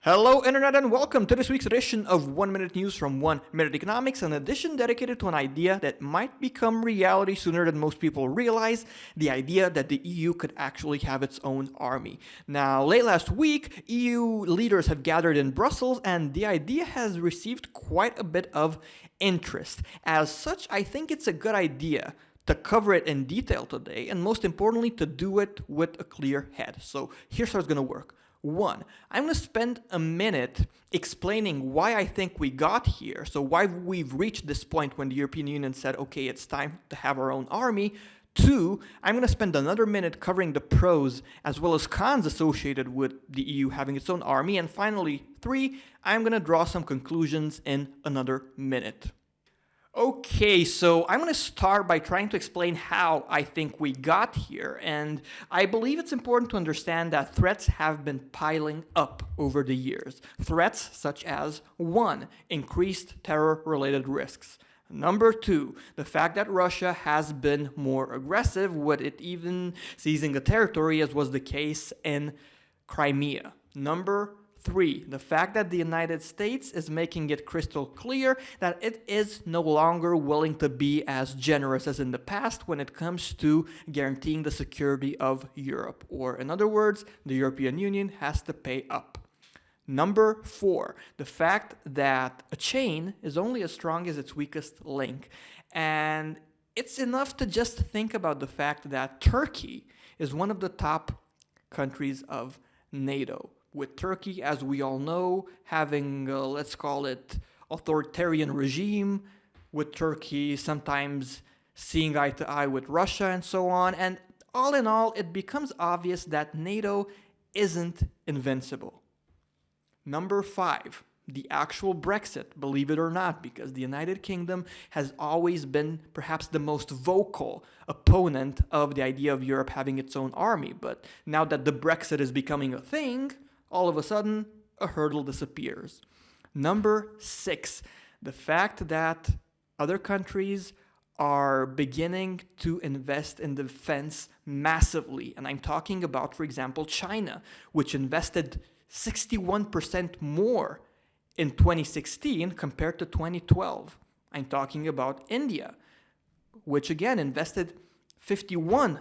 Hello, Internet, and welcome to this week's edition of 1 Minute News from 1 Minute Economics, an edition dedicated to an idea that might become reality sooner than most people realize, the idea that the EU could actually have its own army. Now, late last week, EU leaders have gathered in Brussels, and the idea has received quite a bit of interest. As such, I think it's a good idea to cover it in detail today, and most importantly, to do it with a clear head. So here's how it's going to work. One, I'm going to spend a minute explaining why I think we got here, so why we've reached this point when the European Union said, okay, it's time to have our own army. Two, I'm going to spend another minute covering the pros as well as cons associated with the EU having its own army. And finally, three, I'm going to draw some conclusions in another minute. Okay, so I'm going to start by trying to explain how I think we got here, and I believe it's important to understand that threats have been piling up over the years. Threats such as 1. Increased terror-related risks. Number 2, the fact that Russia has been more aggressive, with it even seizing a territory, as was the case in Crimea. Number 3, the fact that the United States is making it crystal clear that it is no longer willing to be as generous as in the past when it comes to guaranteeing the security of Europe. Or in other words, the European Union has to pay up. Number 4, the fact that a chain is only as strong as its weakest link. And it's enough to just think about the fact that Turkey is one of the top countries of NATO. With Turkey, as we all know, having, let's call it, authoritarian regime, with Turkey sometimes seeing eye to eye with Russia and so on. And all in all, it becomes obvious that NATO isn't invincible. Number 5, the actual Brexit, believe it or not, because the United Kingdom has always been perhaps the most vocal opponent of the idea of Europe having its own army. But now that the Brexit is becoming a thing, all of a sudden, a hurdle disappears. Number 6, the fact that other countries are beginning to invest in defense massively. And I'm talking about, for example, China, which invested 61% more in 2016 compared to 2012. I'm talking about India, which again invested 51%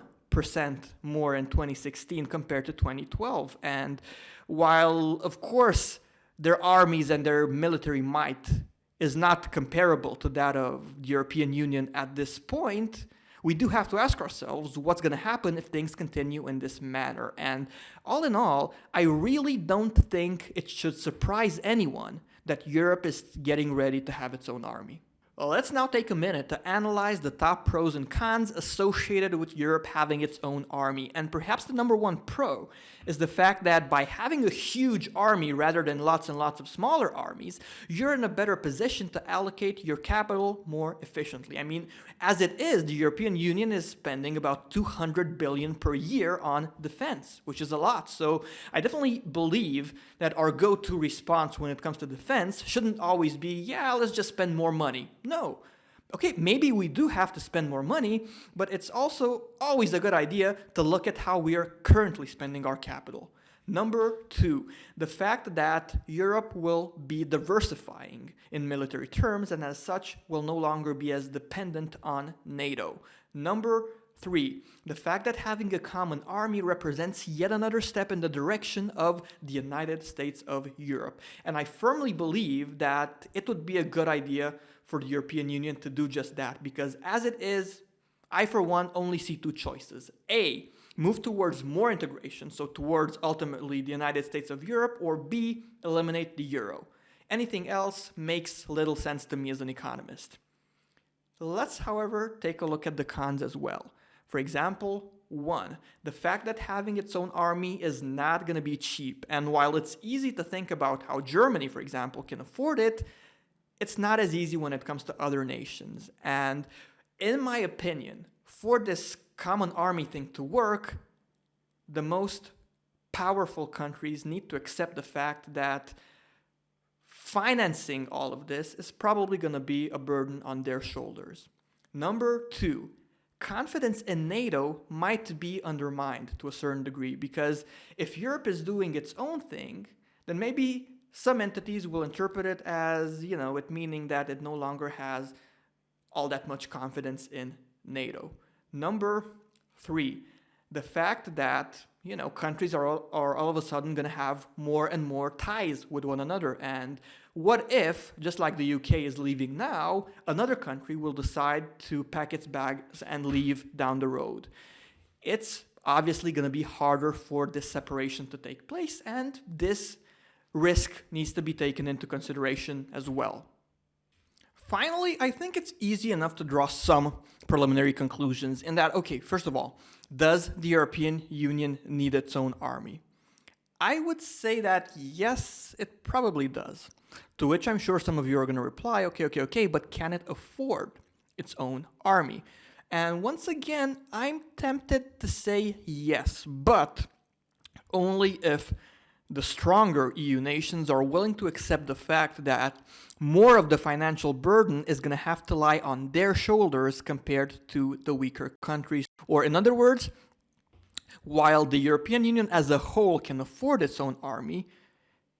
more in 2016 compared to 2012. And while, of course, their armies and their military might is not comparable to that of the European Union at this point, we do have to ask ourselves what's going to happen if things continue in this manner. And all in all, I really don't think it should surprise anyone that Europe is getting ready to have its own army. Well, let's now take a minute to analyze the top pros and cons associated with Europe having its own army. And perhaps the number one pro is the fact that by having a huge army rather than lots and lots of smaller armies, you're in a better position to allocate your capital more efficiently. I mean, as it is, the European Union is spending about 200 billion per year on defense, which is a lot. So I definitely believe that our go-to response when it comes to defense shouldn't always be, yeah, let's just spend more money. No. Okay, maybe we do have to spend more money, but it's also always a good idea to look at how we are currently spending our capital. Number 2, the fact that Europe will be diversifying in military terms and as such will no longer be as dependent on NATO. Number 3, the fact that having a common army represents yet another step in the direction of the United States of Europe. And I firmly believe that it would be a good idea for the European Union to do just that, because as it is, I for one only see two choices. A, move towards more integration, so towards ultimately the United States of Europe, or B, eliminate the euro. Anything else makes little sense to me as an economist. Let's, however, take a look at the cons as well. For example, 1, the fact that having its own army is not going to be cheap. And while it's easy to think about how Germany, for example, can afford it, it's not as easy when it comes to other nations. And in my opinion, for this common army thing to work, the most powerful countries need to accept the fact that financing all of this is probably going to be a burden on their shoulders. Number 2, confidence in NATO might be undermined to a certain degree, because if Europe is doing its own thing, then maybe some entities will interpret it as, it meaning that it no longer has all that much confidence in NATO. Number 3, the fact that, countries are all of a sudden going to have more and more ties with one another. And what if, just like the UK is leaving now, another country will decide to pack its bags and leave down the road? It's obviously going to be harder for this separation to take place, and this risk needs to be taken into consideration as well. Finally, I think it's easy enough to draw some preliminary conclusions in that, okay, first of all, does the European Union need its own army? I would say that yes, it probably does. To which I'm sure some of you are going to reply, okay, but can it afford its own army? And once again, I'm tempted to say yes, but only if the stronger EU nations are willing to accept the fact that more of the financial burden is going to have to lie on their shoulders compared to the weaker countries. Or in other words, while the European Union as a whole can afford its own army,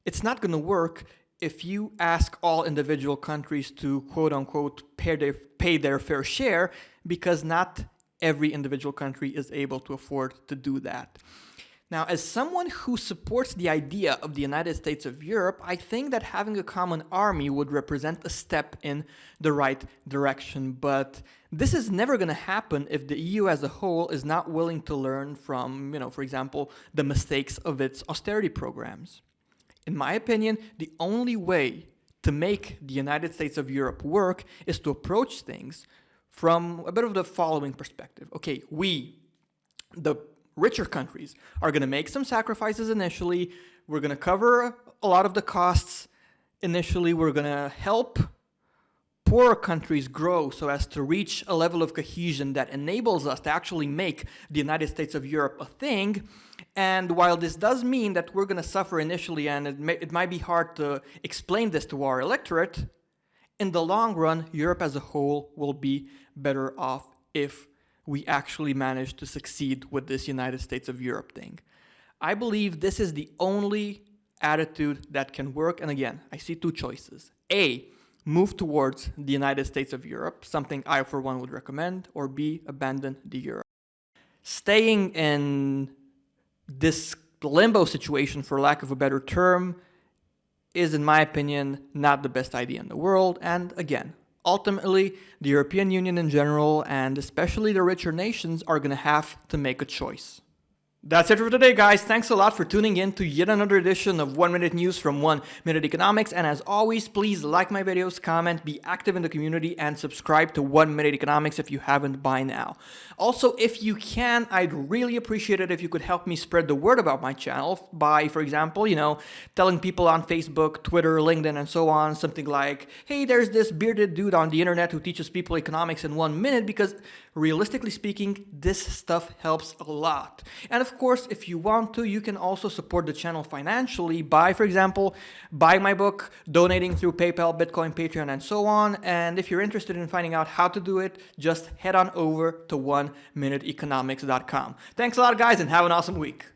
it's not going to work if you ask all individual countries to quote-unquote pay their fair share, because not every individual country is able to afford to do that. Now, as someone who supports the idea of the United States of Europe, I think that having a common army would represent a step in the right direction. But this is never going to happen if the EU as a whole is not willing to learn from, for example, the mistakes of its austerity programs. In my opinion, the only way to make the United States of Europe work is to approach things from a bit of the following perspective. Okay, we, the richer countries, are going to make some sacrifices initially. We're going to cover a lot of the costs initially. We're going to help poorer countries grow so as to reach a level of cohesion that enables us to actually make the United States of Europe a thing. And while this does mean that we're going to suffer initially, and it might be hard to explain this to our electorate, in the long run, Europe as a whole will be better off if we actually manage to succeed with this United States of Europe thing. I believe this is the only attitude that can work. And again, I see two choices. A, move towards the United States of Europe, something I for one would recommend, or B, abandon the euro. Staying in this limbo situation, for lack of a better term, is, in my opinion, not the best idea in the world. And again, ultimately, the European Union in general, and especially the richer nations, are going to have to make a choice. That's it for today, guys. Thanks a lot for tuning in to yet another edition of 1 Minute News from 1 Minute Economics. And as always, please like my videos, comment, be active in the community, and subscribe to 1 Minute Economics if you haven't by now. Also, if you can, I'd really appreciate it if you could help me spread the word about my channel by, for example, telling people on Facebook, Twitter, LinkedIn, and so on, something like, hey, there's this bearded dude on the internet who teaches people economics in 1 minute, because realistically speaking, this stuff helps a lot. And of course, if you want to, you can also support the channel financially by, for example, buying my book, donating through PayPal, Bitcoin, Patreon, and so on. And if you're interested in finding out how to do it, just head on over to 1minuteeconomics.com. Thanks a lot, guys, and have an awesome week.